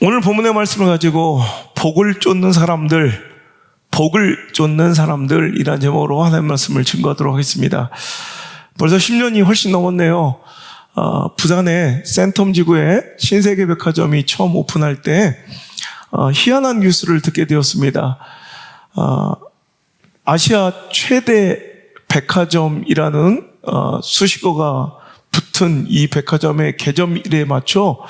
오늘 본문의 말씀을 가지고 복을 쫓는 사람들이라는 제목으로 하나님의 말씀을 증거하도록 하겠습니다. 벌써 10년이 훨씬 넘었네요. 부산의 센텀 지구에 신세계백화점이 처음 오픈할 때 희한한 뉴스를 듣게 되었습니다. 아시아 최대 백화점이라는 수식어가 붙은 이 백화점의 개점일에 맞춰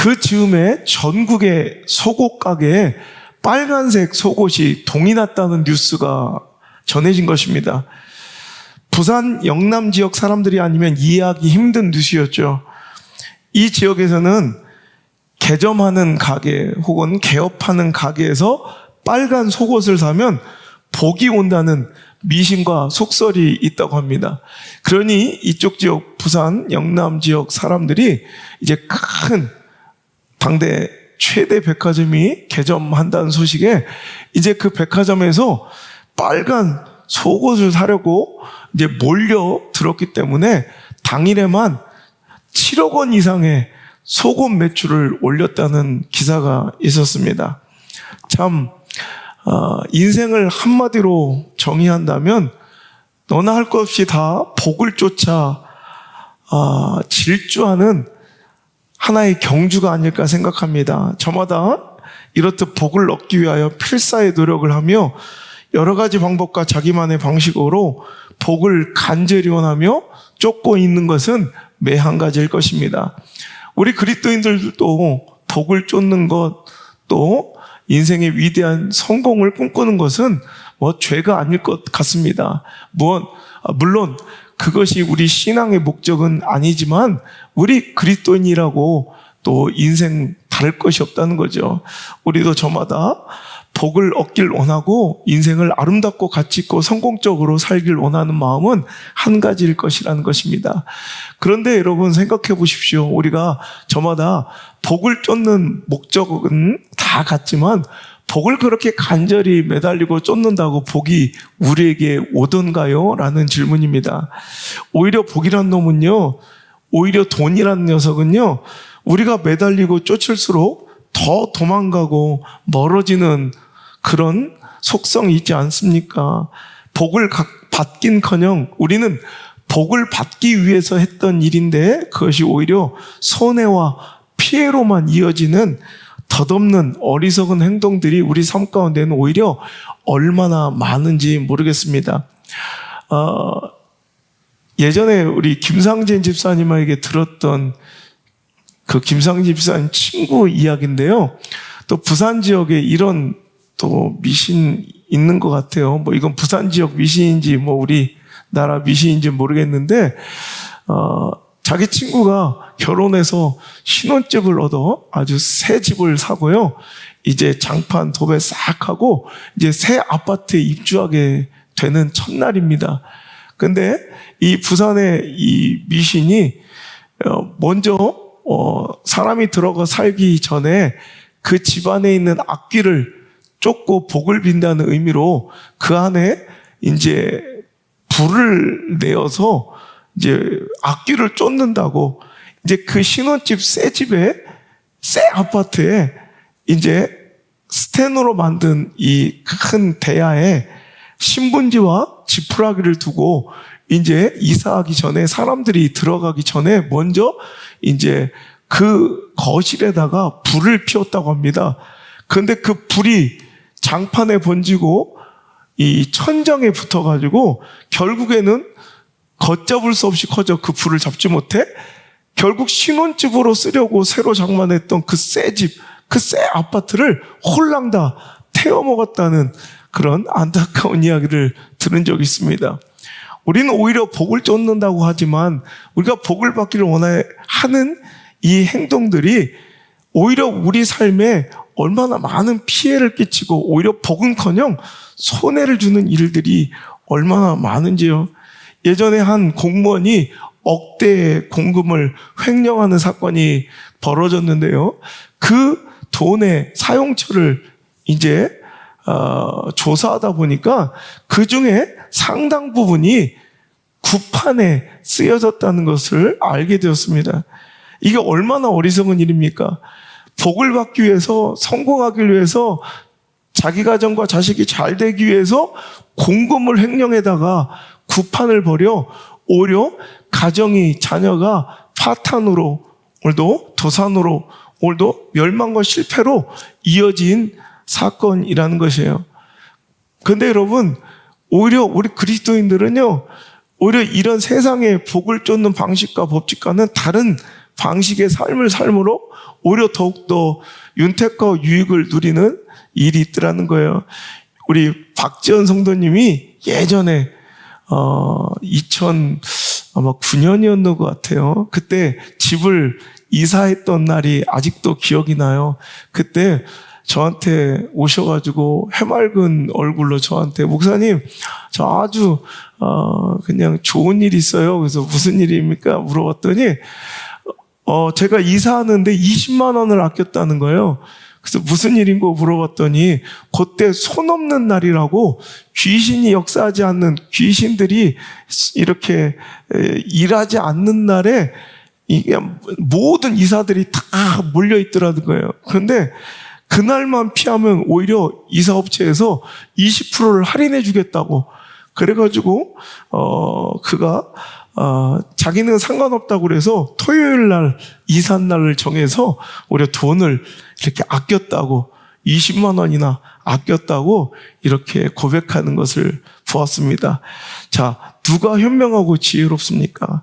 그 즈음에 전국의 속옷 가게에 빨간색 속옷이 동이 났다는 뉴스가 전해진 것입니다. 부산 영남 지역 사람들이 아니면 이해하기 힘든 뉴스였죠. 이 지역에서는 개점하는 가게 혹은 개업하는 가게에서 빨간 속옷을 사면 복이 온다는 미신과 속설이 있다고 합니다. 그러니 이쪽 지역 부산 영남 지역 사람들이 이제 큰 당대 최대 백화점이 개점한다는 소식에 이제 그 백화점에서 빨간 속옷을 사려고 이제 몰려 들었기 때문에 당일에만 7억 원 이상의 속옷 매출을 올렸다는 기사가 있었습니다. 참 인생을 한마디로 정의한다면 너나 할 것 없이 다 복을 쫓아 질주하는 하나의 경주가 아닐까 생각합니다. 저마다 이렇듯 복을 얻기 위하여 필사의 노력을 하며 여러 가지 방법과 자기만의 방식으로 복을 간절히 원하며 쫓고 있는 것은 매 한 가지일 것입니다. 우리 그리스도인들도 복을 쫓는 것, 또 인생의 위대한 성공을 꿈꾸는 것은 죄가 아닐 것 같습니다. 물론 그것이 우리 신앙의 목적은 아니지만 우리 그리스도인이라고 또 인생 다를 것이 없다는 거죠. 우리도 저마다 복을 얻길 원하고 인생을 아름답고 가치 있고 성공적으로 살길 원하는 마음은 한 가지일 것이라는 것입니다. 그런데 여러분 생각해 보십시오. 우리가 저마다 복을 쫓는 목적은 다 같지만 복을 그렇게 간절히 매달리고 쫓는다고 복이 우리에게 오던가요? 라는 질문입니다. 오히려 복이란 놈은요, 오히려 돈이라는 녀석은요, 우리가 매달리고 쫓을수록 더 도망가고 멀어지는 그런 속성이 있지 않습니까? 복을 받긴커녕 우리는 복을 받기 위해서 했던 일인데 그것이 오히려 손해와 피해로만 이어지는 덧없는 어리석은 행동들이 우리 삶 가운데는 오히려 얼마나 많은지 모르겠습니다. 예전에 우리 김상진 집사님에게 들었던 그 김상진 집사님 친구 이야기인데요. 또 부산 지역에 이런 또 미신 있는 것 같아요. 이건 부산 지역 미신인지 우리나라 미신인지 모르겠는데 자기 친구가 결혼해서 신혼집을 얻어 아주 새 집을 사고요. 이제 장판 도배 싹 하고 이제 새 아파트에 입주하게 되는 첫날입니다. 근데 이 부산의 이 미신이 먼저 사람이 들어가 살기 전에 그 집안에 있는 악귀를 쫓고 복을 빈다는 의미로 그 안에 이제 불을 내어서 이제 악귀를 쫓는다고 이제 그 신혼집 새 집에 새 아파트에 이제 스텐으로 만든 이 큰 대야에 신문지와 지푸라기를 두고 이제 이사하기 전에 사람들이 들어가기 전에 먼저 이제 그 거실에다가 불을 피웠다고 합니다. 그런데 그 불이 장판에 번지고 이 천장에 붙어가지고 결국에는 걷잡을 수 없이 커져 그 불을 잡지 못해 결국 신혼집으로 쓰려고 새로 장만했던 그 새 집, 그 새 아파트를 홀랑 다 태워먹었다는 그런 안타까운 이야기를 들은 적이 있습니다. 우리는 오히려 복을 쫓는다고 하지만 우리가 복을 받기를 원하는 이 행동들이 오히려 우리 삶에 얼마나 많은 피해를 끼치고 오히려 복은커녕 손해를 주는 일들이 얼마나 많은지요. 예전에 한 공무원이 억대의 공금을 횡령하는 사건이 벌어졌는데요. 그 돈의 사용처를 이제 조사하다 보니까 그 중에 상당 부분이 구판에 쓰여졌다는 것을 알게 되었습니다. 이게 얼마나 어리석은 일입니까? 복을 받기 위해서, 성공하기 위해서, 자기 가정과 자식이 잘 되기 위해서 공금을 횡령에다가 구판을 벌여 오히려 가정이, 자녀가 파탄으로, 오늘도 도산으로, 오늘도 멸망과 실패로 이어진 사건이라는 것이에요. 그런데 여러분, 오히려 우리 그리스도인들은요, 오히려 이런 세상의 복을 쫓는 방식과 법칙과는 다른 방식의 삶을 삶으로 오히려 더욱더 윤택과 유익을 누리는 일이 있더라는 거예요. 우리 박지원 성도님이 예전에 2009년이었던 것 같아요. 그때 집을 이사했던 날이 아직도 기억이 나요. 그때 저한테 오셔가지고 해맑은 얼굴로 저한테, 목사님, 저 아주 그냥 좋은 일이 있어요. 그래서 무슨 일입니까? 물어봤더니 제가 이사하는데 20만 원을 아꼈다는 거예요. 그래서 무슨 일인고 물어봤더니 그때 손 없는 날이라고, 귀신이 역사하지 않는, 귀신들이 이렇게 일하지 않는 날에 이게 모든 이사들이 다 몰려 있더라는 거예요. 그런데 그날만 피하면 오히려 이사업체에서 20%를 할인해 주겠다고. 그래가지고 그가 자기는 상관없다고 그래서 토요일 날 이삿날을 정해서 오히려 돈을 이렇게 아꼈다고, 20만 원이나 아꼈다고 이렇게 고백하는 것을 보았습니다. 자, 누가 현명하고 지혜롭습니까?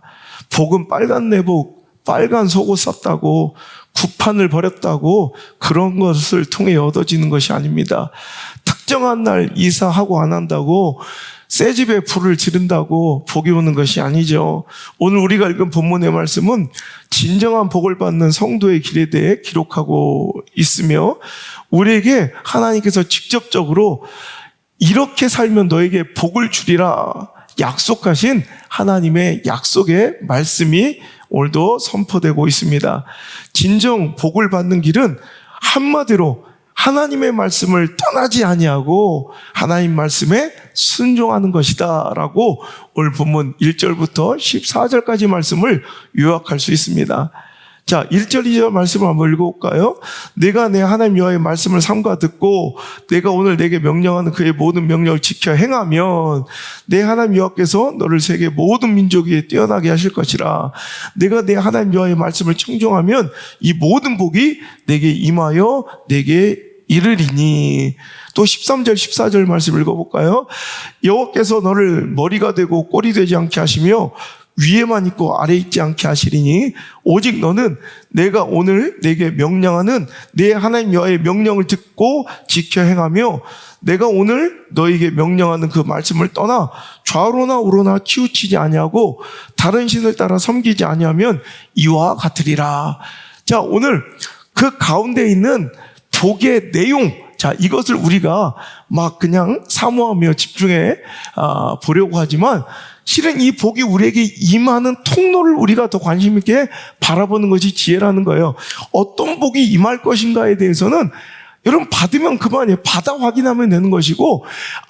복은 빨간 내복, 빨간 속옷 샀다고, 구판을 벌였다고 그런 것을 통해 얻어지는 것이 아닙니다. 특정한 날 이사하고 안 한다고, 새 집에 불을 지른다고 복이 오는 것이 아니죠. 오늘 우리가 읽은 본문의 말씀은 진정한 복을 받는 성도의 길에 대해 기록하고 있으며, 우리에게 하나님께서 직접적으로 이렇게 살면 너에게 복을 주리라 약속하신 하나님의 약속의 말씀이 오늘도 선포되고 있습니다. 진정 복을 받는 길은 한마디로 하나님의 말씀을 떠나지 아니하고 하나님 말씀에 순종하는 것이다 라고 오늘 본문 1절부터 14절까지 말씀을 요약할 수 있습니다. 자, 1절, 2절 말씀을 한번 읽어볼까요? 내가 내 하나님 여호와의 말씀을 삼가 듣고 내가 오늘 내게 명령하는 그의 모든 명령을 지켜 행하면 내 하나님 여호와께서 너를 세계 모든 민족 위에 뛰어나게 하실 것이라. 내가 내 하나님 여호와의 말씀을 청종하면 이 모든 복이 내게 임하여 내게 이르리니. 또 13절, 14절 말씀 읽어볼까요? 여호와께서 너를 머리가 되고 꼬리 되지 않게 하시며 위에만 있고 아래 있지 않게 하시리니 오직 너는 내가 오늘 내게 명령하는 내 하나님 여호와의 명령을 듣고 지켜 행하며 내가 오늘 너에게 명령하는 그 말씀을 떠나 좌로나 우로나 치우치지 아니하고 다른 신을 따라 섬기지 아니하면 이와 같으리라. 자, 오늘 그 가운데 있는 복의 내용, 자, 이것을 우리가 막 그냥 사모하며 집중해 보려고 하지만 실은 이 복이 우리에게 임하는 통로를 우리가 더 관심 있게 바라보는 것이 지혜라는 거예요. 어떤 복이 임할 것인가에 대해서는 여러분 받으면 그만이에요. 받아 확인하면 되는 것이고,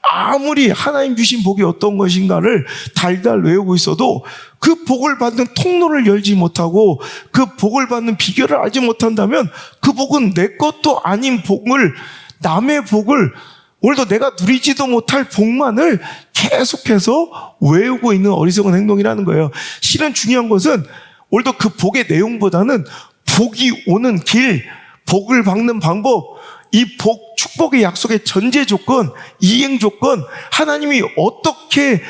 아무리 하나님 주신 복이 어떤 것인가를 달달 외우고 있어도 그 복을 받는 통로를 열지 못하고 그 복을 받는 비결을 알지 못한다면 그 복은 내 것도 아닌 복을, 남의 복을, 오늘도 내가 누리지도 못할 복만을 계속해서 외우고 있는 어리석은 행동이라는 거예요. 실은 중요한 것은 오늘도 그 복의 내용보다는 복이 오는 길, 복을 받는 방법, 이 복, 축복의 약속의 전제 조건, 이행 조건, 하나님이 어떻게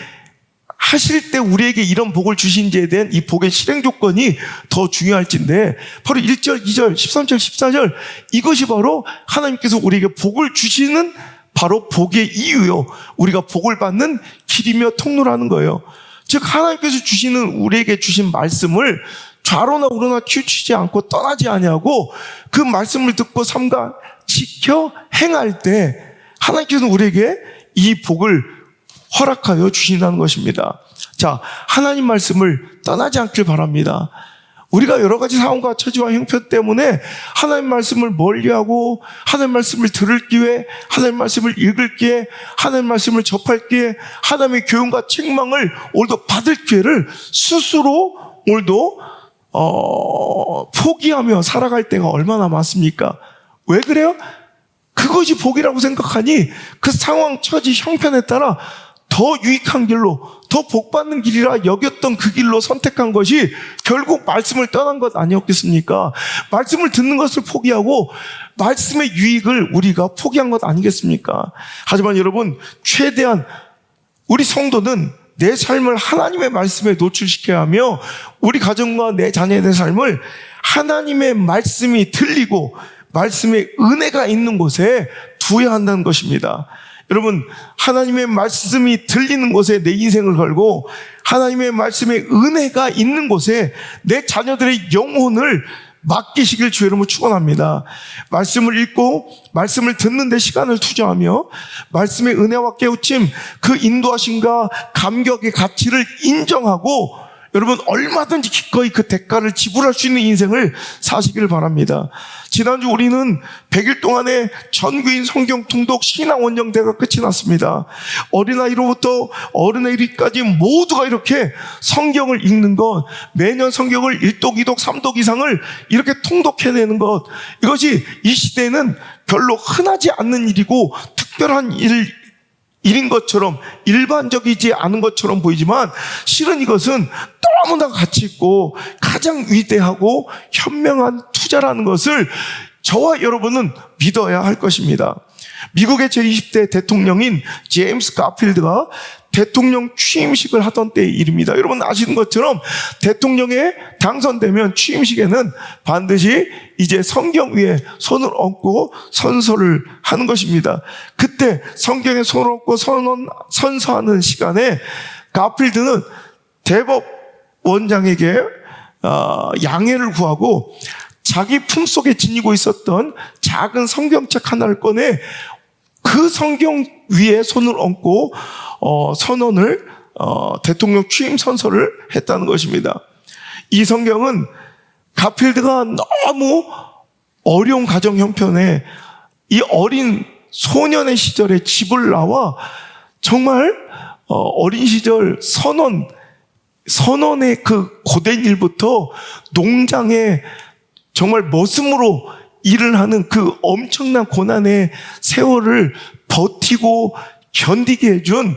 하실 때 우리에게 이런 복을 주신지에 대한 이 복의 실행 조건이 더 중요할진데, 바로 1절, 2절, 13절, 14절, 이것이 바로 하나님께서 우리에게 복을 주시는 바로 복의 이유요, 우리가 복을 받는 길이며 통로라는 거예요. 즉 하나님께서 주시는, 우리에게 주신 말씀을 좌로나 우로나 치우치지 않고 떠나지 아니하고 그 말씀을 듣고 삼가 지켜 행할 때 하나님께서는 우리에게 이 복을 허락하여 주신다는 것입니다. 자, 하나님 말씀을 떠나지 않길 바랍니다. 우리가 여러 가지 상황과 처지와 형편 때문에 하나님 말씀을 멀리하고 하나님 말씀을 들을 기회, 하나님 말씀을 읽을 기회, 하나님 말씀을 접할 기회, 하나님의 교훈과 책망을 오늘도 받을 기회를 스스로 오늘도 포기하며 살아갈 때가 얼마나 많습니까? 왜 그래요? 그것이 복이라고 생각하니 그 상황, 처지, 형편에 따라 더 유익한 길로, 더 복받는 길이라 여겼던 그 길로 선택한 것이 결국 말씀을 떠난 것 아니었겠습니까? 말씀을 듣는 것을 포기하고 말씀의 유익을 우리가 포기한 것 아니겠습니까? 하지만 여러분, 최대한 우리 성도는 내 삶을 하나님의 말씀에 노출시켜야 하며 우리 가정과 내 자녀의 삶을 하나님의 말씀이 들리고 말씀의 은혜가 있는 곳에 두어야 한다는 것입니다. 여러분, 하나님의 말씀이 들리는 곳에 내 인생을 걸고 하나님의 말씀의 은혜가 있는 곳에 내 자녀들의 영혼을 맡기시길 주 이름으로 축원합니다. 말씀을 읽고 말씀을 듣는 데 시간을 투자하며 말씀의 은혜와 깨우침, 그 인도하심과 감격의 가치를 인정하고 여러분 얼마든지 기꺼이 그 대가를 지불할 수 있는 인생을 사시길 바랍니다. 지난주 우리는 100일 동안의 전교인 성경 통독 신앙 원정대가 끝이 났습니다. 어린아이로부터 어른아이까지 모두가 이렇게 성경을 읽는 것, 매년 성경을 1독, 2독, 3독 이상을 이렇게 통독해내는 것, 이것이 이 시대에는 별로 흔하지 않는 일이고 특별한 일인 것처럼, 일반적이지 않은 것처럼 보이지만 실은 이것은 너무나 가치 있고 가장 위대하고 현명한 투자라는 것을 저와 여러분은 믿어야 할 것입니다. 미국의 제20대 대통령인 제임스 가필드가 대통령 취임식을 하던 때의 일입니다. 여러분 아시는 것처럼 대통령에 당선되면 취임식에는 반드시 이제 성경 위에 손을 얹고 선서를 하는 것입니다. 그때 성경에 손을 얹고 선서하는 시간에 가필드는 대법 원장에게 양해를 구하고 자기 품속에 지니고 있었던 작은 성경책 하나를 꺼내 그 성경 위에 손을 얹고 선언을 대통령 취임 선서를 했다는 것입니다. 이 성경은 가필드가 너무 어려운 가정 형편에 이 어린 소년의 시절에 집을 나와 정말 어린 시절 선원의 그 고된 일부터 농장에 정말 머슴으로 일을 하는 그 엄청난 고난의 세월을 버티고 견디게 해준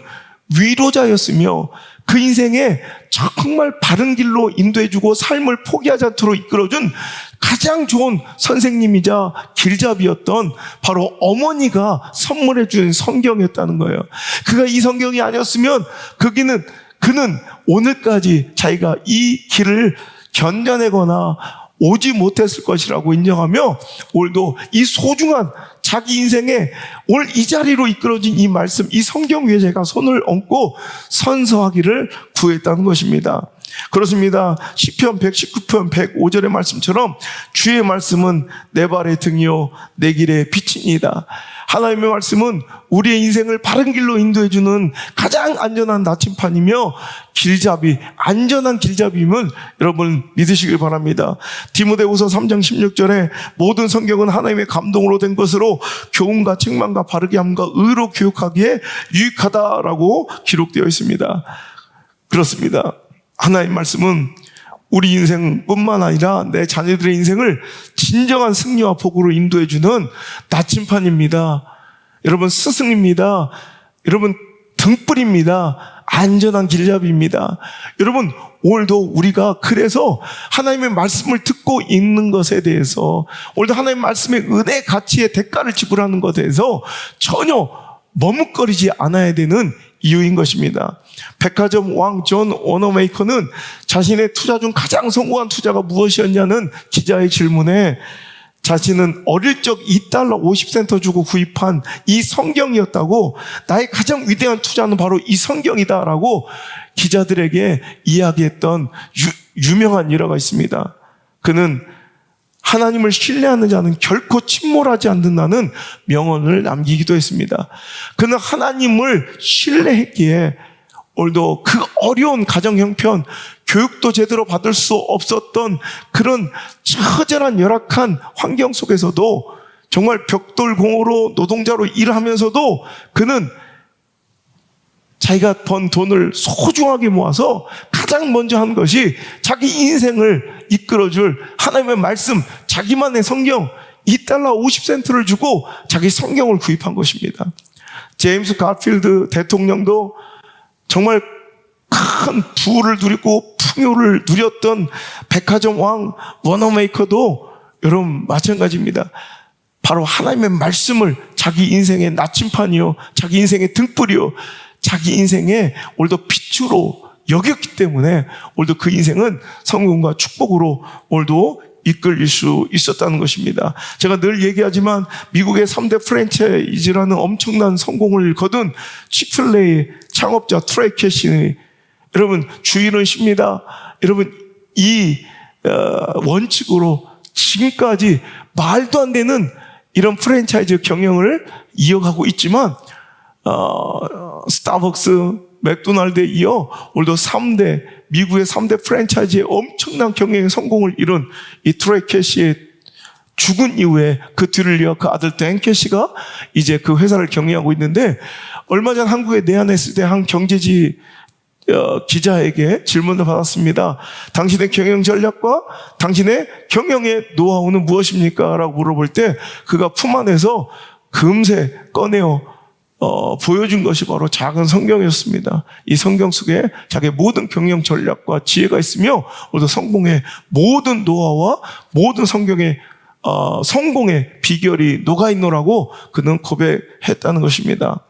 위로자였으며 그 인생에 정말 바른 길로 인도해주고 삶을 포기하지 않도록 이끌어준 가장 좋은 선생님이자 길잡이였던 바로 어머니가 선물해준 성경이었다는 거예요. 그가 이 성경이 아니었으면 그는 오늘까지 자기가 이 길을 견뎌내거나 오지 못했을 것이라고 인정하며 오늘도 이 소중한 자기 인생에 오늘 이 자리로 이끌어진 이 말씀, 이 성경 위에 제가 손을 얹고 선서하기를 구했다는 것입니다. 그렇습니다. 시편 119편 105절의 말씀처럼 주의 말씀은 내 발의 등이요 내 길의 빛이니이다. 하나님의 말씀은 우리의 인생을 바른 길로 인도해주는 가장 안전한 나침판이며 안전한 길잡이임을 여러분 믿으시길 바랍니다. 디모데후서 3장 16절에 모든 성경은 하나님의 감동으로 된 것으로 교훈과 책망과 바르게 함과 의로 교육하기에 유익하다라고 기록되어 있습니다. 그렇습니다. 하나님의 말씀은 우리 인생뿐만 아니라 내 자녀들의 인생을 진정한 승리와 복으로 인도해주는 나침판입니다. 여러분 스승입니다. 여러분 등불입니다. 안전한 길잡이입니다. 여러분 오늘도 우리가 그래서 하나님의 말씀을 듣고 있는 것에 대해서 오늘도 하나님의 말씀의 은혜 가치의 대가를 지불하는 것에 대해서 전혀 머뭇거리지 않아야 되는 이유인 것입니다. 백화점 왕 존 워너메이커는 자신의 투자 중 가장 성공한 투자가 무엇이었냐는 기자의 질문에 자신은 어릴 적 $2 50센트 주고 구입한 이 성경이었다고, 나의 가장 위대한 투자는 바로 이 성경이다라고 기자들에게 이야기했던 유명한 일화가 있습니다. 그는 하나님을 신뢰하는 자는 결코 침몰하지 않는다는 명언을 남기기도 했습니다. 그는 하나님을 신뢰했기에 오늘도 그 어려운 가정 형편, 교육도 제대로 받을 수 없었던 그런 처절한 열악한 환경 속에서도 정말 벽돌공으로 노동자로 일하면서도 그는 자기가 번 돈을 소중하게 모아서 가장 먼저 한 것이 자기 인생을 이끌어줄 하나님의 말씀, 자기만의 성경, $2.50를 주고 자기 성경을 구입한 것입니다. 제임스 가필드 대통령도 정말 큰 부를 누리고 풍요를 누렸던 백화점 왕 워너메이커도 여러분 마찬가지입니다. 바로 하나님의 말씀을 자기 인생의 나침판이요, 자기 인생의 등불이요, 자기 인생의 오늘도 빛으로 여겼기 때문에 오늘도 그 인생은 성공과 축복으로 오늘도 이끌릴 수 있었다는 것입니다. 제가 늘 얘기하지만 미국의 3대 프랜차이즈라는 엄청난 성공을 거둔 치플레이 창업자 트레이 캐시, 여러분 주인은 쉽니다. 여러분 이 원칙으로 지금까지 말도 안 되는 이런 프랜차이즈 경영을 이어가고 있지만 스타벅스, 맥도날드에 이어 오늘도 미국의 3대 프랜차이즈의 엄청난 경영의 성공을 이룬 이 트레이 캐시의 죽은 이후에 그 뒤를 이어 그 아들 댄 캐시가 이제 그 회사를 경영하고 있는데, 얼마 전 한국에 내한했을 때 한 경제지 기자에게 질문을 받았습니다. 당신의 경영 전략과 당신의 경영의 노하우는 무엇입니까? 라고 물어볼 때 그가 품 안에서 금세 꺼내어 보여준 것이 바로 작은 성경이었습니다. 이 성경 속에 자기의 모든 경영 전략과 지혜가 있으며 오늘 성공의 모든 노하우와 모든 성경의 성공의 비결이 녹아있노라고 그는 고백했다는 것입니다.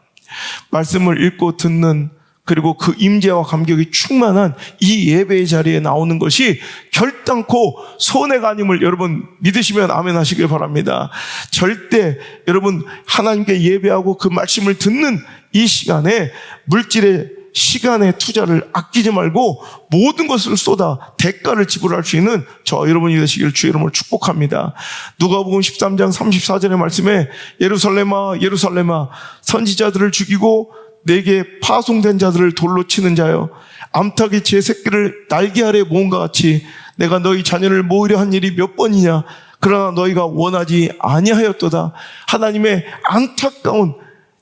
말씀을 읽고 듣는, 그리고 그 임재와 감격이 충만한 이 예배의 자리에 나오는 것이 결단코 손해가 아님을 여러분 믿으시면 아멘 하시길 바랍니다. 절대 여러분 하나님께 예배하고 그 말씀을 듣는 이 시간에 물질의 시간의 투자를 아끼지 말고 모든 것을 쏟아 대가를 지불할 수 있는 저 여러분이 되시길 주의 이름으로 축복합니다. 누가복음 13장 34절의 말씀에 예루살렘아 예루살렘아 선지자들을 죽이고 내게 파송된 자들을 돌로 치는 자여, 암탉이 제 새끼를 날개 아래 모은 것 같이 내가 너희 자녀를 모으려 한 일이 몇 번이냐. 그러나 너희가 원하지 아니하였도다. 하나님의 안타까운,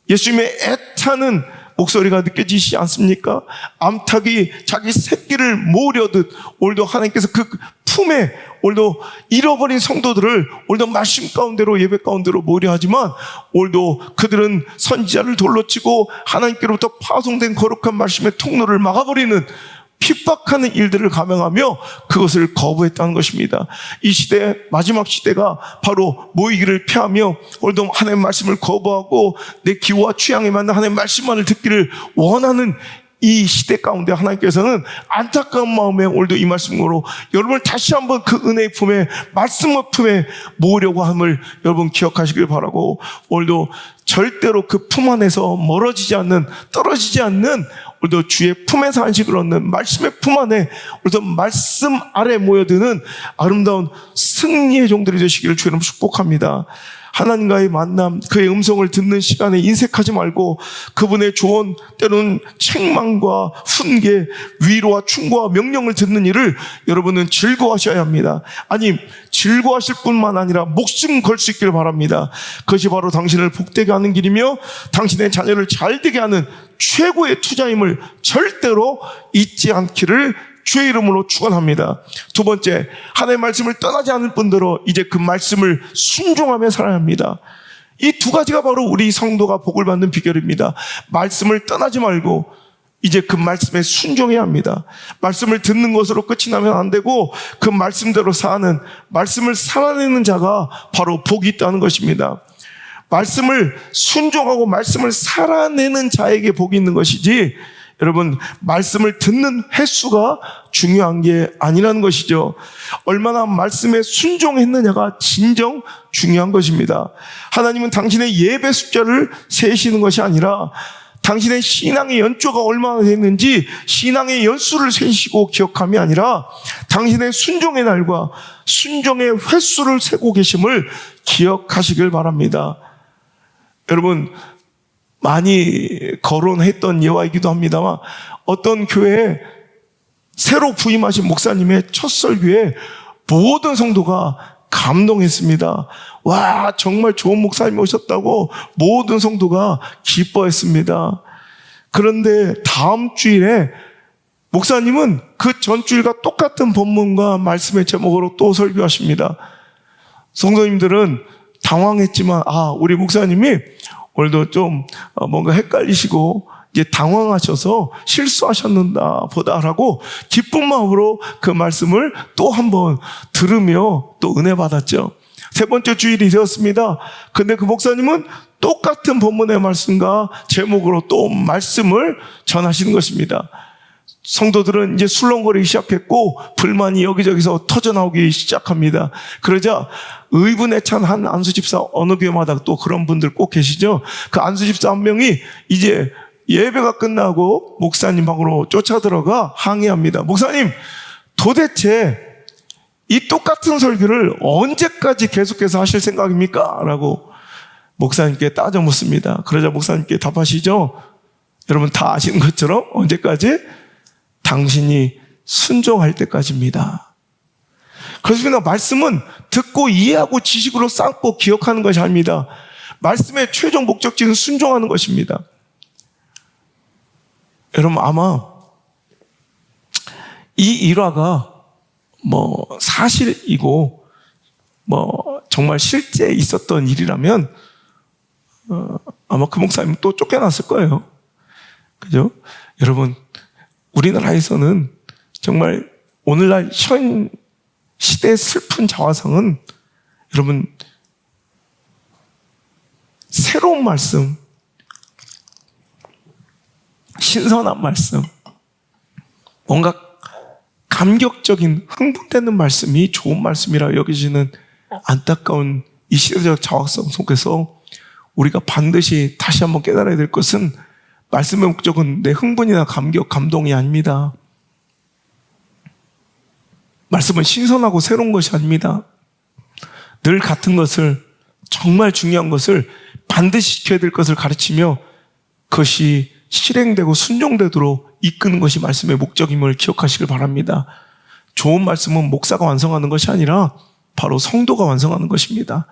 예수님의 애타는 목소리가 느껴지시지 않습니까? 암탉이 자기 새끼를 모으려듯 오늘도 하나님께서 그 품에 오늘도 잃어버린 성도들을 오늘도 말씀 가운데로, 예배 가운데로 모으려 하지만 오늘도 그들은 선지자를 돌로 치고 하나님께로부터 파송된 거룩한 말씀의 통로를 막아버리는 핍박하는 일들을 감행하며 그것을 거부했다는 것입니다. 이 시대, 마지막 시대가 바로 모이기를 피하며 오늘도 하나님의 말씀을 거부하고 내 기호와 취향에 맞는 하나님의 말씀만을 듣기를 원하는 이 시대 가운데 하나님께서는 안타까운 마음에 오늘도 이 말씀으로 여러분을 다시 한번 그 은혜의 품에, 말씀의 품에 모으려고 함을 여러분 기억하시길 바라고, 오늘도 절대로 그 품 안에서 멀어지지 않는, 떨어지지 않는 오늘도 주의 품에서 안식을 얻는 말씀의 품 안에, 오늘도 말씀 아래 모여드는 아름다운 승리의 종들이 되시기를 주의 이름으로 축복합니다. 하나님과의 만남, 그의 음성을 듣는 시간에 인색하지 말고 그분의 조언, 때로는 책망과 훈계, 위로와 충고와 명령을 듣는 일을 여러분은 즐거워하셔야 합니다. 아니, 즐거워하실 뿐만 아니라 목숨 걸 수 있기를 바랍니다. 그것이 바로 당신을 복되게 하는 길이며 당신의 자녀를 잘되게 하는 최고의 투자임을 절대로 잊지 않기를 주의 이름으로 축원합니다. 두 번째, 하나님의 말씀을 떠나지 않을 뿐더러 이제 그 말씀을 순종하며 살아야 합니다. 이 두 가지가 바로 우리 성도가 복을 받는 비결입니다. 말씀을 떠나지 말고 이제 그 말씀에 순종해야 합니다. 말씀을 듣는 것으로 끝이 나면 안 되고 그 말씀대로 사는, 말씀을 살아내는 자가 바로 복이 있다는 것입니다. 말씀을 순종하고 말씀을 살아내는 자에게 복이 있는 것이지, 여러분 말씀을 듣는 횟수가 중요한 게 아니라는 것이죠. 얼마나 말씀에 순종했느냐가 진정 중요한 것입니다. 하나님은 당신의 예배 숫자를 세시는 것이 아니라 당신의 신앙의 연조가 얼마나 됐는지 신앙의 연수를 세시고 기억함이 아니라 당신의 순종의 날과 순종의 횟수를 세고 계심을 기억하시길 바랍니다. 여러분, 많이 거론했던 예화이기도 합니다만 어떤 교회에 새로 부임하신 목사님의 첫 설교에 모든 성도가 감동했습니다. 와, 정말 좋은 목사님이 오셨다고 모든 성도가 기뻐했습니다. 그런데 다음 주일에 목사님은 그 전주일과 똑같은 본문과 말씀의 제목으로 또 설교하십니다. 성도님들은 당황했지만, 우리 목사님이 오늘도 좀 뭔가 헷갈리시고 이제 당황하셔서 실수하셨는다 보다라고 기쁜 마음으로 그 말씀을 또 한번 들으며 또 은혜 받았죠. 세 번째 주일이 되었습니다. 근데 그 목사님은 똑같은 본문의 말씀과 제목으로 또 말씀을 전하시는 것입니다. 성도들은 이제 술렁거리기 시작했고 불만이 여기저기서 터져나오기 시작합니다. 그러자 의분에 찬 한 안수집사, 어느 교회마다 또 그런 분들 꼭 계시죠. 그 안수집사 한 명이 이제 예배가 끝나고 목사님 방으로 쫓아들어가 항의합니다. 목사님, 도대체 이 똑같은 설교를 언제까지 계속해서 하실 생각입니까? 라고 목사님께 따져 묻습니다. 그러자 목사님께 답하시죠. 여러분 다 아시는 것처럼 언제까지? 당신이 순종할 때까지입니다. 그렇습니다. 말씀은 듣고 이해하고 지식으로 쌓고 기억하는 것이 아닙니다. 말씀의 최종 목적지는 순종하는 것입니다. 여러분 아마 이 일화가 사실이고 정말 실제 있었던 일이라면 아마 그 목사님 또 쫓겨났을 거예요. 그죠? 여러분 우리나라에서는 정말 오늘날 현 시대의 슬픈 자화상은 여러분 새로운 말씀, 신선한 말씀, 뭔가 감격적인 흥분되는 말씀이 좋은 말씀이라 여기지는 안타까운 이 시대적 자화상 속에서 우리가 반드시 다시 한번 깨달아야 될 것은 말씀의 목적은 내 흥분이나 감격, 감동이 아닙니다. 말씀은 신선하고 새로운 것이 아닙니다. 늘 같은 것을, 정말 중요한 것을, 반드시 지켜야 될 것을 가르치며 그것이 실행되고 순종되도록 이끄는 것이 말씀의 목적임을 기억하시길 바랍니다. 좋은 말씀은 목사가 완성하는 것이 아니라 바로 성도가 완성하는 것입니다.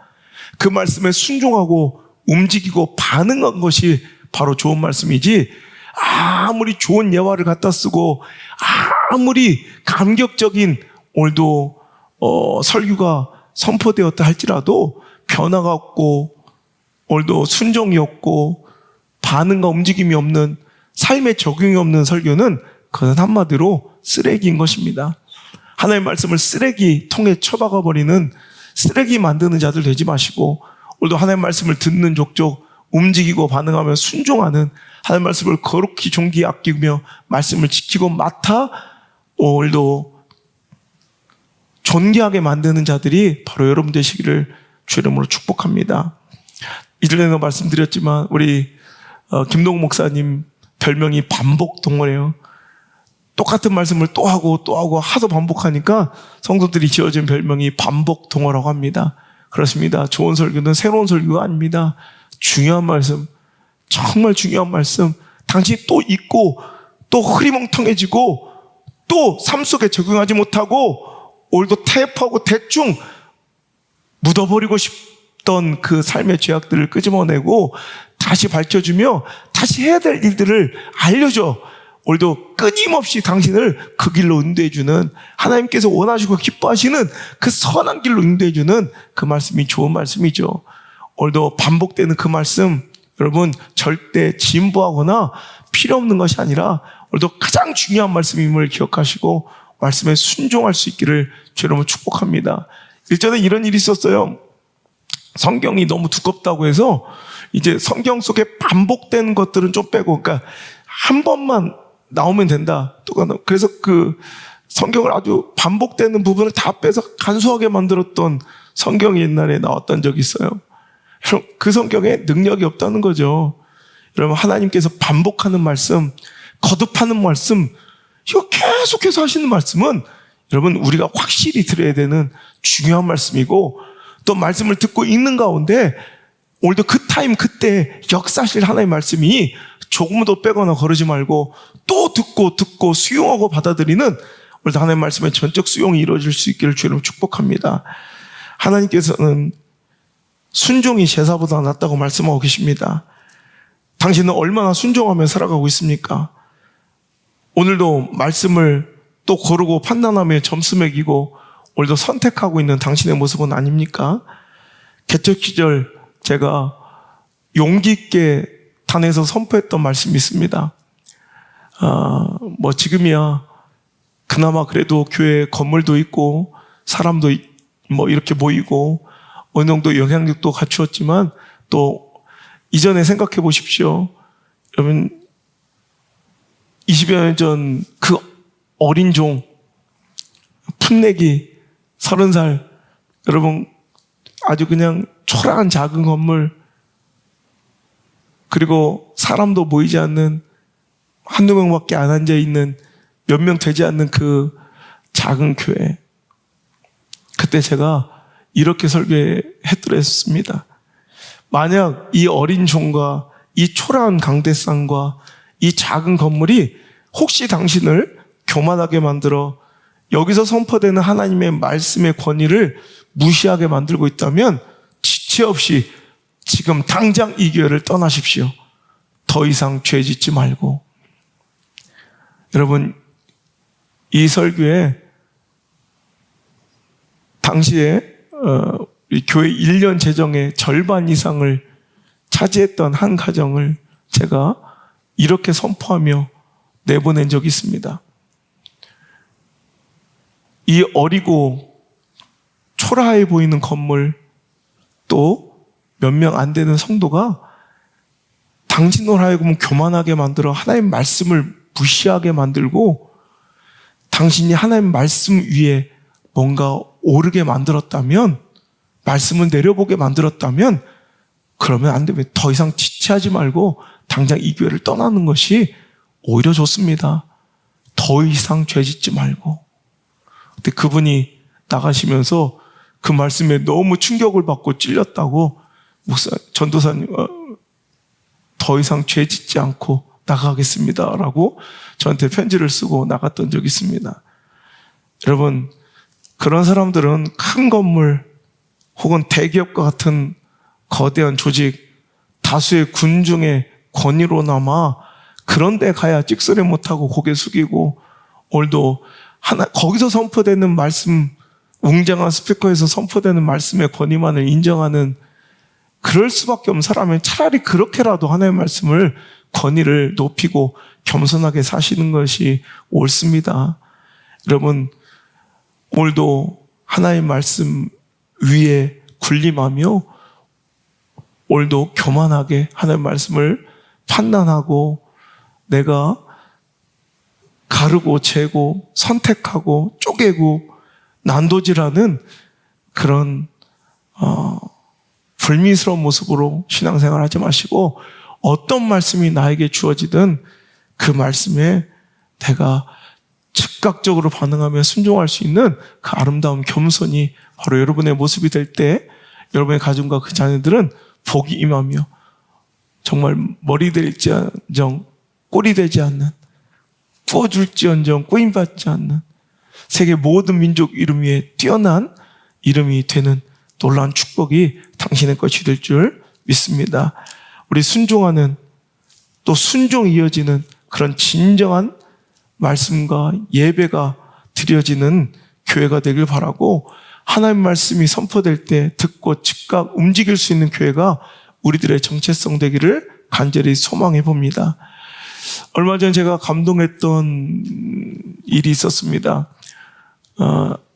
그 말씀에 순종하고 움직이고 반응한 것이 바로 좋은 말씀이지, 아무리 좋은 예화를 갖다 쓰고 아무리 감격적인 오늘도 설교가 선포되었다 할지라도 변화가 없고 오늘도 순종이 없고 반응과 움직임이 없는, 삶에 적용이 없는 설교는 그건 한마디로 쓰레기인 것입니다. 하나님의 말씀을 쓰레기통에 쳐박아 버리는, 쓰레기 만드는 자들 되지 마시고 오늘도 하나님의 말씀을 듣는 족족 움직이고 반응하며 순종하는, 하나님의 말씀을 거룩히 존귀히 아끼며 말씀을 지키고 맡아 오늘도 존귀하게 만드는 자들이 바로 여러분 되시기를 주 이름으로 축복합니다. 이전에도 말씀드렸지만 우리 김동욱 목사님 별명이 반복동어래요. 똑같은 말씀을 또 하고 하도 반복하니까 성도들이 지어진 별명이 반복동어라고 합니다. 그렇습니다. 좋은 설교는 새로운 설교가 아닙니다. 중요한 말씀, 정말 중요한 말씀, 당신이 또 잊고 또 흐리멍텅해지고 또 삶 속에 적용하지 못하고 오늘도 타협하고 대충 묻어버리고 싶던 그 삶의 죄악들을 끄집어내고 다시 밝혀주며 다시 해야 될 일들을 알려줘. 오늘도 끊임없이 당신을 그 길로 인도해주는, 하나님께서 원하시고 기뻐하시는 그 선한 길로 인도해주는 그 말씀이 좋은 말씀이죠. 오늘도 반복되는 그 말씀, 여러분 절대 진부하거나 필요 없는 것이 아니라 오늘도 가장 중요한 말씀임을 기억하시고 말씀에 순종할 수 있기를 주 여러분 축복합니다. 일전에 이런 일이 있었어요. 성경이 너무 두껍다고 해서 이제 성경 속에 반복되는 것들은 좀 빼고, 그러니까 한 번만 나오면 된다. 그래서 그 성경을 아주 반복되는 부분을 다 빼서 간소하게 만들었던 성경이 옛날에 나왔던 적이 있어요. 그 성경에 능력이 없다는 거죠. 여러분 하나님께서 반복하는 말씀, 거듭하는 말씀, 이거 계속해서 하시는 말씀은 여러분 우리가 확실히 들어야 되는 중요한 말씀이고, 또 말씀을 듣고 있는 가운데 오늘도 그 타임 그때 역사실 하나님의 말씀이 조금도 빼거나 거르지 말고 또 듣고 수용하고 받아들이는 오늘도 하나님의 말씀의 전적 수용이 이루어질 수 있기를 주님 축복합니다. 하나님께서는 순종이 제사보다 낫다고 말씀하고 계십니다. 당신은 얼마나 순종하며 살아가고 있습니까? 오늘도 말씀을 또 고르고 판단하며 점수 매기고 오늘도 선택하고 있는 당신의 모습은 아닙니까? 개척 시절 제가 용기 있게 단에서 선포했던 말씀이 있습니다. 지금이야 그나마 그래도 교회 건물도 있고 사람도 이렇게 모이고 어느 정도 영향력도 갖추었지만 또 이전에 생각해 보십시오. 여러분 20여 년 전 그 어린 종 풋내기 30살 여러분 아주 그냥 초라한 작은 건물 그리고 사람도 모이지 않는 한두 명밖에 안 앉아있는 몇 명 되지 않는 그 작은 교회 그때 제가 이렇게 설교했더랬습니다. 만약 이 어린 종과 이 초라한 강대상과 이 작은 건물이 혹시 당신을 교만하게 만들어 여기서 선포되는 하나님의 말씀의 권위를 무시하게 만들고 있다면 지체 없이 지금 당장 이 교회를 떠나십시오. 더 이상 죄 짓지 말고. 여러분 이 설교에 당시에 우리 교회 1년 재정의 절반 이상을 차지했던 한 가정을 제가 이렇게 선포하며 내보낸 적이 있습니다. 이 어리고 초라해 보이는 건물 또 몇 명 안 되는 성도가 당신으로 하여금 교만하게 만들어 하나님 말씀을 무시하게 만들고 당신이 하나님 말씀 위에 뭔가 오르게 만들었다면 말씀을 내려보게 만들었다면 그러면 안 되면 더 이상 지체하지 말고 당장 이 교회를 떠나는 것이 오히려 좋습니다. 더 이상 죄 짓지 말고. 근데 그분이 나가시면서 그 말씀에 너무 충격을 받고 찔렸다고 전도사님 더 이상 죄 짓지 않고 나가겠습니다 라고 저한테 편지를 쓰고 나갔던 적이 있습니다. 여러분 그런 사람들은 큰 건물 혹은 대기업과 같은 거대한 조직 다수의 군중의 권위로나마 그런 데 가야 찍소리 못하고 고개 숙이고 오늘도 거기서 선포되는 말씀 웅장한 스피커에서 선포되는 말씀의 권위만을 인정하는 그럴 수밖에 없는 사람은 차라리 그렇게라도 하나님의 말씀을 권위를 높이고 겸손하게 사시는 것이 옳습니다. 여러분 오늘도 하나님의 말씀 위에 군림하며 오늘도 교만하게 하나님의 말씀을 판단하고 내가 가르고 재고 선택하고 쪼개고 난도질하는 그런 불미스러운 모습으로 신앙생활 하지 마시고 어떤 말씀이 나에게 주어지든 그 말씀에 내가 즉각적으로 반응하며 순종할 수 있는 그 아름다운 겸손이 바로 여러분의 모습이 될 때 여러분의 가정과 그 자녀들은 복이 임하며 정말 머리 될지언정 꼴이 되지 않는 꾸어줄지언정 꾸임받지 않는 세계 모든 민족 이름 위에 뛰어난 이름이 되는 놀라운 축복이 당신의 것이 될 줄 믿습니다. 우리 순종하는 또 순종이 이어지는 그런 진정한 말씀과 예배가 드려지는 교회가 되길 바라고 하나님 말씀이 선포될 때 듣고 즉각 움직일 수 있는 교회가 우리들의 정체성 되기를 간절히 소망해 봅니다. 얼마 전 제가 감동했던 일이 있었습니다.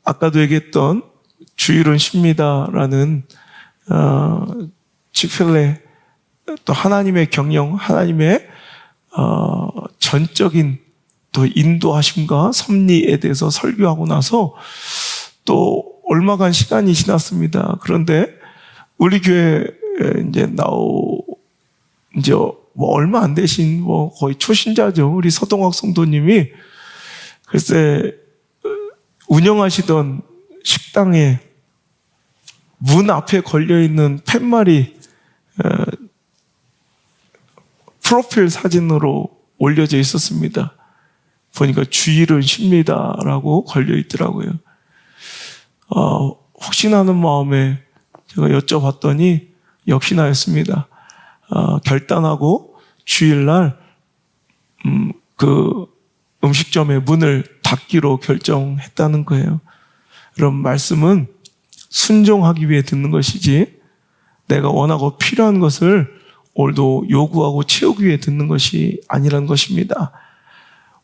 아까도 얘기했던 주일은 쉽니다라는 치필레 또 하나님의 경영, 하나님의 전적인 또 인도하심과 섭리에 대해서 설교하고 나서 또 얼마간 시간이 지났습니다. 그런데 우리 교회 이제 얼마 안 되신 거의 초신자죠. 우리 서동학 성도님이 글쎄 운영하시던 식당에 문 앞에 걸려있는 팻말이 프로필 사진으로 올려져 있었습니다. 보니까 주일은 쉽니다라고 걸려있더라고요. 혹시나 하는 마음에 제가 여쭤봤더니 역시나였습니다. 결단하고 주일날 그 음식점의 문을 닫기로 결정했다는 거예요. 그런 말씀은 순종하기 위해 듣는 것이지 내가 원하고 필요한 것을 오늘도 요구하고 채우기 위해 듣는 것이 아니라는 것입니다.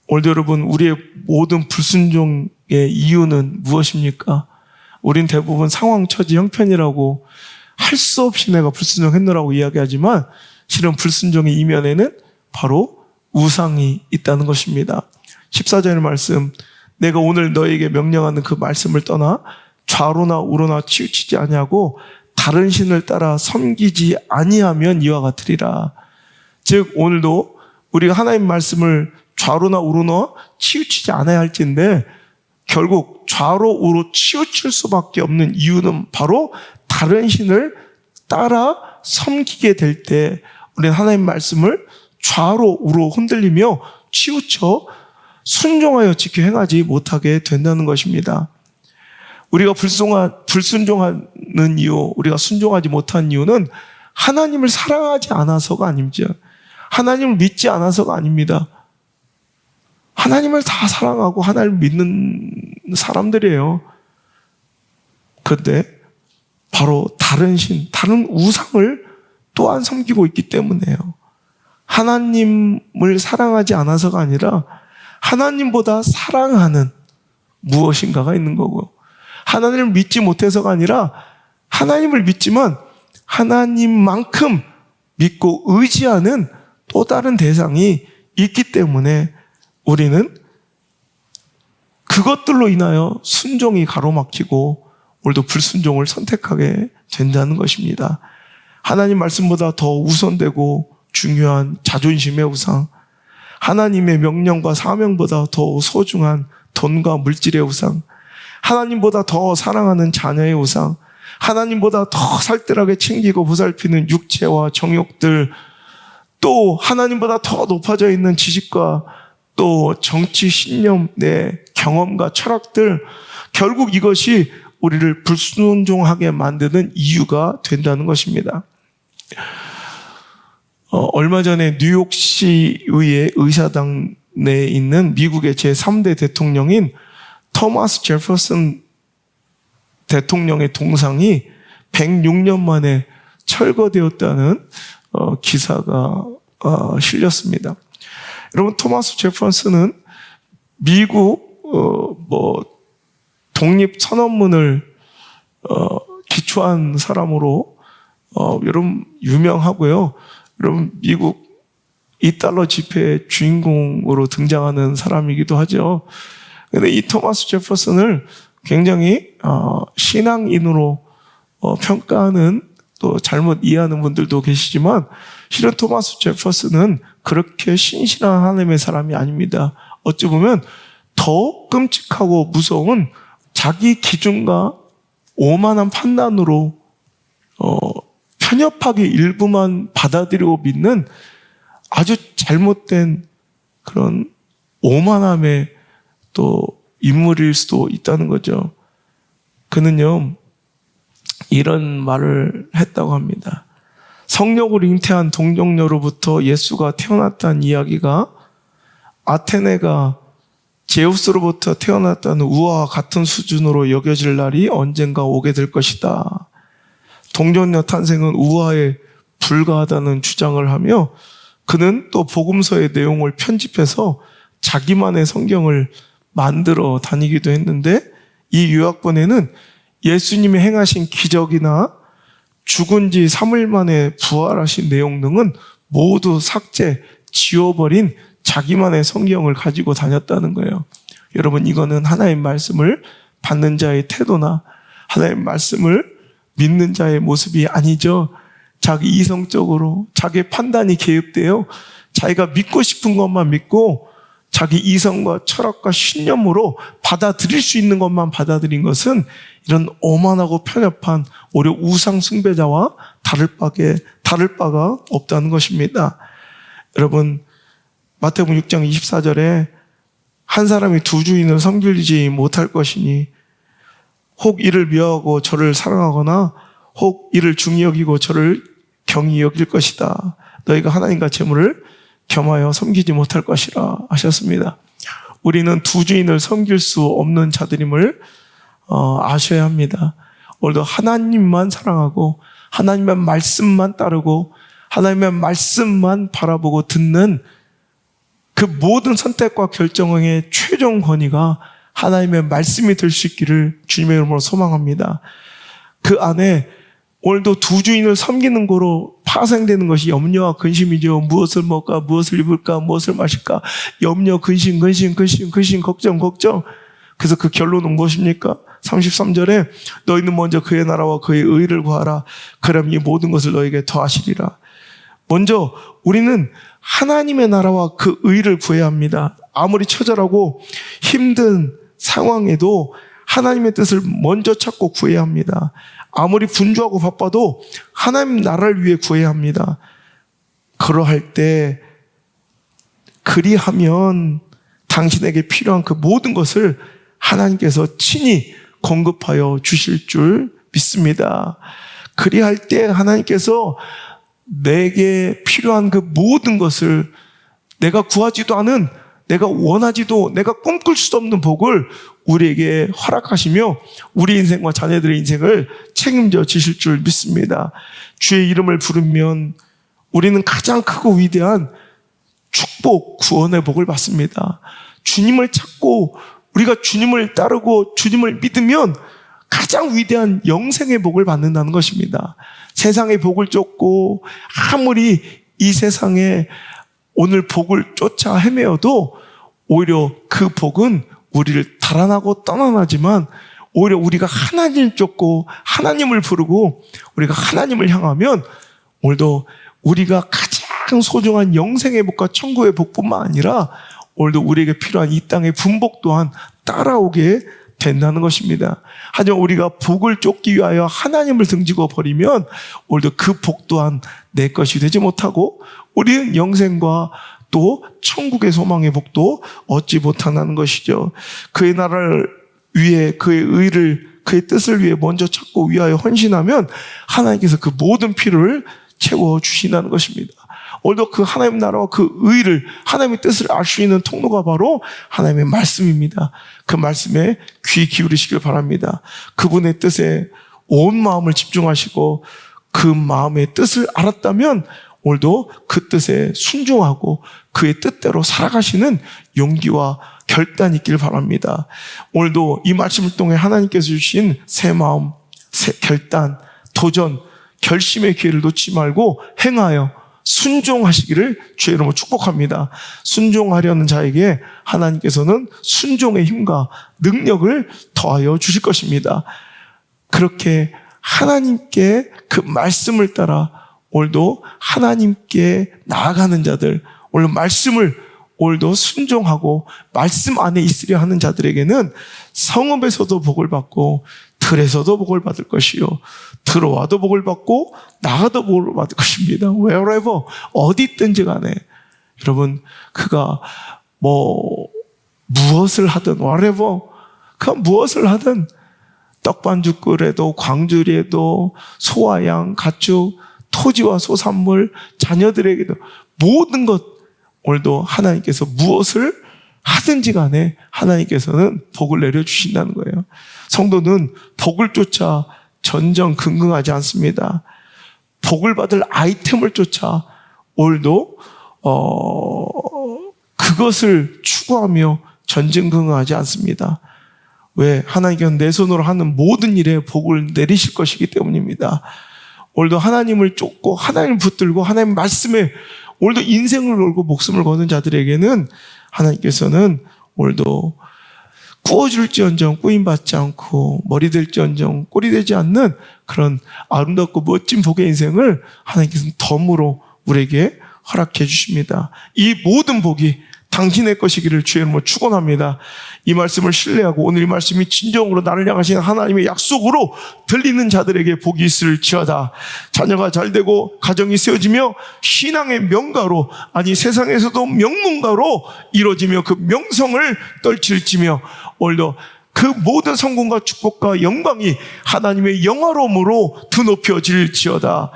오늘도 여러분, 우리의 모든 불순종의 이유는 무엇입니까? 우린 대부분 상황, 처지, 형편이라고 할 수 없이 내가 불순종했노라고 이야기하지만 실은 불순종의 이면에는 바로 우상이 있다는 것입니다. 14절의 말씀, 내가 오늘 너에게 명령하는 그 말씀을 떠나 좌로나 우로나 치우치지 아니하고 다른 신을 따라 섬기지 아니하면 이와 같으리라. 즉 오늘도 우리가 하나님 말씀을 좌로나 우로나 치우치지 않아야 할진데 결국 좌로 우로 치우칠 수밖에 없는 이유는 바로 다른 신을 따라 섬기게 될 때 우리는 하나님 말씀을 좌로 우로 흔들리며 치우쳐 순종하여 지켜 행하지 못하게 된다는 것입니다. 우리가 불순종하는 이유, 우리가 순종하지 못한 이유는 하나님을 사랑하지 않아서가 아닙니다. 하나님을 믿지 않아서가 아닙니다. 하나님을 다 사랑하고 하나님을 믿는 사람들이에요. 그런데 바로 다른 신, 다른 우상을 또한 섬기고 있기 때문에요. 하나님을 사랑하지 않아서가 아니라 하나님보다 사랑하는 무엇인가가 있는 거고, 하나님을 믿지 못해서가 아니라 하나님을 믿지만 하나님만큼 믿고 의지하는 또 다른 대상이 있기 때문에 우리는 그것들로 인하여 순종이 가로막히고 오늘도 불순종을 선택하게 된다는 것입니다. 하나님 말씀보다 더 우선되고 중요한 자존심의 우상, 하나님의 명령과 사명보다 더 소중한 돈과 물질의 우상, 하나님보다 더 사랑하는 자녀의 우상, 하나님보다 더 살뜰하게 챙기고 보살피는 육체와 정욕들, 또 하나님보다 더 높아져 있는 지식과 또 정치, 신념, 내 경험과 철학들, 결국 이것이 우리를 불순종하게 만드는 이유가 된다는 것입니다. 얼마 전에 뉴욕시의회 의사당 내에 있는 미국의 제3대 대통령인 토마스 제퍼슨 대통령의 동상이 106년 만에 철거되었다는 기사가 실렸습니다. 여러분, 토마스 제퍼슨은 미국 독립 선언문을 기초한 사람으로 여러분 유명하고요. 여러분, 미국 $2 지폐의 주인공으로 등장하는 사람이기도 하죠. 그런데 이 토마스 제퍼슨을 굉장히 신앙인으로 평가하는, 또 잘못 이해하는 분들도 계시지만 실은 토마스 제퍼슨은 그렇게 신실한 하나님의 사람이 아닙니다. 어찌 보면 더 끔찍하고 무서운 자기 기준과 오만한 판단으로 편협하게 일부만 받아들이고 믿는 아주 잘못된 그런 오만함의 또 인물일 수도 있다는 거죠. 그는요, 이런 말을 했다고 합니다. 성령을 잉태한 동정녀로부터 예수가 태어났다는 이야기가 아테네가 제우스로부터 태어났다는 우화와 같은 수준으로 여겨질 날이 언젠가 오게 될 것이다. 동정녀 탄생은 우화에 불과하다는 주장을 하며 그는 또 복음서의 내용을 편집해서 자기만의 성경을 만들어 다니기도 했는데, 이 요약본에는 예수님이 행하신 기적이나 죽은 지 3일 만에 부활하신 내용 등은 모두 삭제, 지워버린 자기만의 성경을 가지고 다녔다는 거예요. 여러분, 이거는 하나님 말씀을 받는 자의 태도나 하나님 말씀을 믿는 자의 모습이 아니죠. 자기 이성적으로 자기의 판단이 개입되어 자기가 믿고 싶은 것만 믿고 자기 이성과 철학과 신념으로 받아들일 수 있는 것만 받아들인 것은 이런 오만하고 편협한 오히려 우상 숭배자와 다를 바가 없다는 것입니다. 여러분, 마태복음 6장 24절에 한 사람이 두 주인을 섬기지 못할 것이니 혹 이를 미워하고 저를 사랑하거나 혹 이를 중히 여기고 저를 경히 여길 것이다. 너희가 하나님과 재물을 겸하여 섬기지 못할 것이라 하셨습니다. 우리는 두 주인을 섬길 수 없는 자들임을 아셔야 합니다. 오늘도 하나님만 사랑하고 하나님의 말씀만 따르고 하나님의 말씀만 바라보고 듣는 그 모든 선택과 결정의 최종 권위가 하나님의 말씀이 될 수 있기를 주님의 이름으로 소망합니다. 그 안에 오늘도 두 주인을 섬기는 거로 파생되는 것이 염려와 근심이죠. 무엇을 먹을까, 무엇을 입을까, 무엇을 마실까, 염려, 근심, 걱정. 그래서 그 결론은 무엇입니까? 33절에 너희는 먼저 그의 나라와 그의 의를 구하라. 그럼 이 모든 것을 너에게 더하시리라. 먼저 우리는 하나님의 나라와 그 의를 구해야 합니다. 아무리 처절하고 힘든 상황에도 하나님의 뜻을 먼저 찾고 구해야 합니다. 아무리 분주하고 바빠도 하나님 나라를 위해 구해야 합니다. 그러할 때 그리하면 당신에게 필요한 그 모든 것을 하나님께서 친히 공급하여 주실 줄 믿습니다. 그리할 때 하나님께서 내게 필요한 그 모든 것을 내가 구하지도 않은, 내가 원하지도, 내가 꿈꿀 수도 없는 복을 우리에게 허락하시며 우리 인생과 자녀들의 인생을 책임져 주실 줄 믿습니다. 주의 이름을 부르면 우리는 가장 크고 위대한 축복, 구원의 복을 받습니다. 주님을 찾고 우리가 주님을 따르고 주님을 믿으면 가장 위대한 영생의 복을 받는다는 것입니다. 세상의 복을 쫓고 아무리 이 세상에 오늘 복을 쫓아 헤매어도 오히려 그 복은 우리를 달아나고 떠나나지만 오히려 우리가 하나님을 쫓고 하나님을 부르고 우리가 하나님을 향하면 오늘도 우리가 가장 소중한 영생의 복과 천국의 복뿐만 아니라 오늘도 우리에게 필요한 이 땅의 분복 또한 따라오게 된다는 것입니다. 하지만 우리가 복을 쫓기 위하여 하나님을 등지고 버리면 오늘도 그 복 또한 내 것이 되지 못하고 우리는 영생과 또 천국의 소망의 복도 얻지 못한다는 것이죠. 그의 나라를 위해 그의 의를 그의 뜻을 위해 먼저 찾고 위하여 헌신하면 하나님께서 그 모든 필요를 채워주신다는 것입니다. 오늘도 그 하나님 나라와 그 의를 하나님의 뜻을 알 수 있는 통로가 바로 하나님의 말씀입니다. 그 말씀에 귀 기울이시길 바랍니다. 그분의 뜻에 온 마음을 집중하시고 그 마음의 뜻을 알았다면 오늘도 그 뜻에 순종하고 그의 뜻대로 살아가시는 용기와 결단이 있길 바랍니다. 오늘도 이 말씀을 통해 하나님께서 주신 새 마음, 새 결단, 도전, 결심의 기회를 놓지 말고 행하여 순종하시기를 주의 이름으로 축복합니다. 순종하려는 자에게 하나님께서는 순종의 힘과 능력을 더하여 주실 것입니다. 그렇게 하나님께 그 말씀을 따라 오늘도 하나님께 나아가는 자들, 오늘 말씀을 오늘도 순종하고 말씀 안에 있으려 하는 자들에게는 성읍에서도 복을 받고 들에서도 복을 받을 것이요 들어와도 복을 받고 나가도 복을 받을 것입니다. wherever 어디 있든지 간에 여러분 그가 무엇을 하든 whatever 그가 무엇을 하든 떡반죽 끓여도 광주리에도 소와 양 가축 토지와 소산물 자녀들에게도 모든 것 오늘도 하나님께서 무엇을 하든지 간에 하나님께서는 복을 내려주신다는 거예요. 성도는 복을 쫓아 전전긍긍하지 않습니다. 복을 받을 아이템을 쫓아 오늘도 그것을 추구하며 전전긍긍하지 않습니다. 왜? 하나님께서는 내 손으로 하는 모든 일에 복을 내리실 것이기 때문입니다. 오늘도 하나님을 쫓고 하나님을 붙들고 하나님 말씀에 오늘도 인생을 걸고 목숨을 거는 자들에게는 하나님께서는 오늘도 꾸어줄지언정 꾸임받지 않고 머리 될지언정 꼴이 되지 않는 그런 아름답고 멋진 복의 인생을 하나님께서는 덤으로 우리에게 허락해 주십니다. 이 모든 복이 당신의 것이기를 주의 이름으로 축원합니다. 이 말씀을 신뢰하고 오늘 이 말씀이 진정으로 나를 향하신 하나님의 약속으로 들리는 자들에게 복이 있을지어다. 자녀가 잘되고 가정이 세워지며 신앙의 명가로 아니 세상에서도 명문가로 이루어지며 그 명성을 떨칠지며 오늘도 그 모든 성공과 축복과 영광이 하나님의 영화로움으로 드높여질지어다.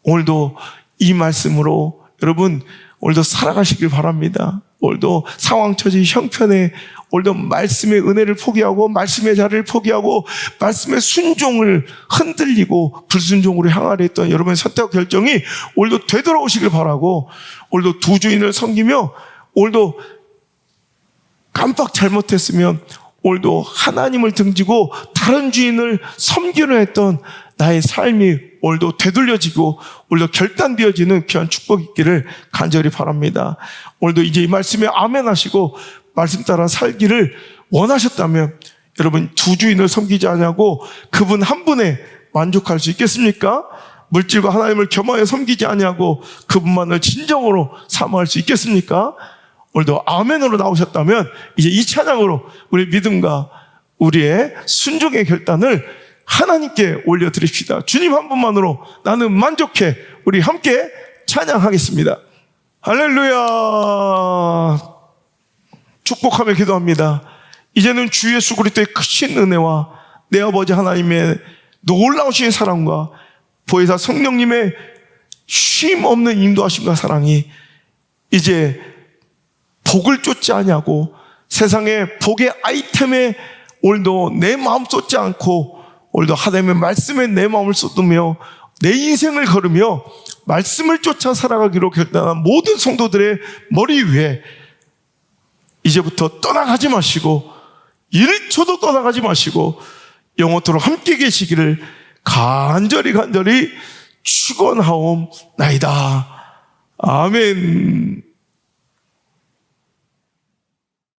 오늘도 이 말씀으로 여러분 오늘도 살아가시길 바랍니다. 오늘도 상황 처지 형편에 오늘도 말씀의 은혜를 포기하고 말씀의 자리를 포기하고 말씀의 순종을 흔들리고 불순종으로 향하려 했던 여러분의 선택 결정이 오늘도 되돌아오시길 바라고, 오늘도 두 주인을 섬기며 오늘도 깜빡 잘못했으면 오늘도 하나님을 등지고 다른 주인을 섬기려 했던 나의 삶이 오늘도 되돌려지고 오늘도 결단되어지는 귀한 축복이 있기를 간절히 바랍니다. 오늘도 이제 이 말씀에 아멘 하시고 말씀 따라 살기를 원하셨다면 여러분 두 주인을 섬기지 아니하고 그분 한 분에 만족할 수 있겠습니까? 물질과 하나님을 겸하여 섬기지 아니하고 그분만을 진정으로 사모할 수 있겠습니까? 오늘도 아멘으로 나오셨다면 이제 이 찬양으로 우리 믿음과 우리의 순종의 결단을 하나님께 올려드립시다. 주님 한 분만으로 나는 만족해. 우리 함께 찬양하겠습니다. 할렐루야. 축복하며 기도합니다. 이제는 주 예수 그리스도의 크신 은혜와 내 아버지 하나님의 놀라우신 사랑과 보혜사 성령님의 쉼 없는 인도하심과 사랑이 이제 복을 쫓지 아니하고 세상의 복의 아이템에 오늘도 내 마음 쏟지 않고 오늘도 하나님의 말씀에 내 마음을 쏟으며 내 인생을 걸으며 말씀을 쫓아 살아가기로 결단한 모든 성도들의 머리 위에 이제부터 떠나가지 마시고 1초도 떠나가지 마시고 영원토록 함께 계시기를 간절히 축원하옵나이다. 아멘.